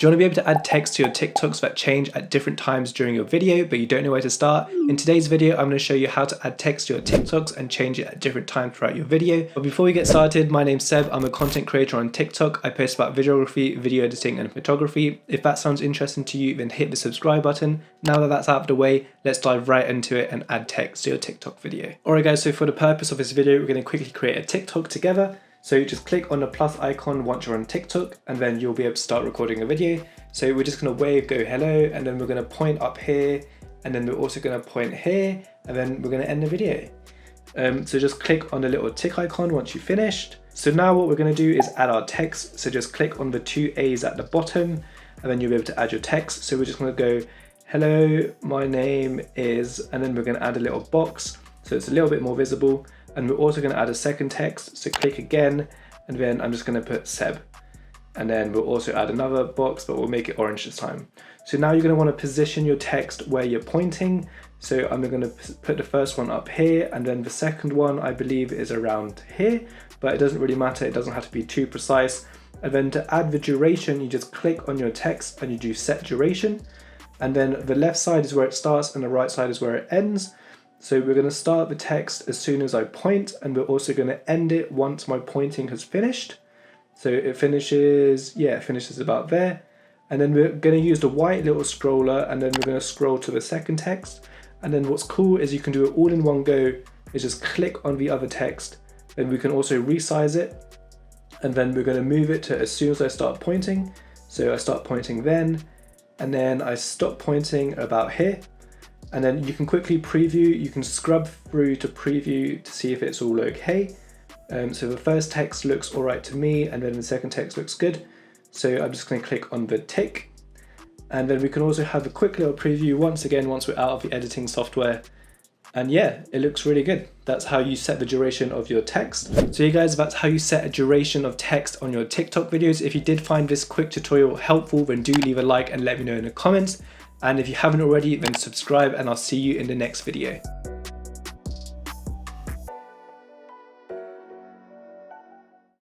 Do you want to be able to add text to your TikToks that change at different times during your video, but you don't know where to start? In today's video, I'm going to show you how to add text to your TikToks and change it at different times throughout your video. But before we get started, my name's Seb. I'm a content creator on TikTok. I post about videography, video editing, and photography. If that sounds interesting to you, then hit the subscribe button. Now that that's out of the way, let's dive right into it and add text to your TikTok video. Alright guys, so for the purpose of this video, we're going to quickly create a TikTok together. So you just click on the plus icon once you're on TikTok, and then you'll be able to start recording a video. So we're just going to wave, go hello, and then we're going to point up here, and then we're also going to point here, and then we're going to end the video. So just click on the little tick icon once you've finished. So now what we're going to do is add our text. So just click on the two A's at the bottom, and then you'll be able to add your text. So we're just going to go, hello, my name is, and then we're going to add a little box, so it's a little bit more visible. And we're also going to add a second text, so click again, and then I'm just going to put Seb. And then we'll also add another box, but we'll make it orange this time. So now you're going to want to position your text where you're pointing. So I'm going to put the first one up here, and then the second one I believe is around here, but it doesn't really matter, it doesn't have to be too precise. And then to add the duration, you just click on your text and you do set duration. And then the left side is where it starts and the right side is where it ends. So we're going to start the text as soon as I point, and we're also going to end it once my pointing has finished. So it finishes, yeah, it finishes about there. And then we're going to use the white little scroller, and then we're going to scroll to the second text. And then what's cool is you can do it all in one go, is just click on the other text. Then we can also resize it. And then we're going to move it to as soon as I start pointing. So I start pointing then, and then I stop pointing about here. And then you can quickly preview, you can scrub through to preview to see if it's all okay. So the first text looks all right to me, and then the second text looks good. So I'm just going to click on the tick. And then we can also have a quick little preview once again, once we're out of the editing software. And yeah, it looks really good. That's how you set the duration of your text. So you guys, that's how you set a duration of text on your TikTok videos. If you did find this quick tutorial helpful, then do leave a like and let me know in the comments. And if you haven't already, then subscribe, and I'll see you in the next video.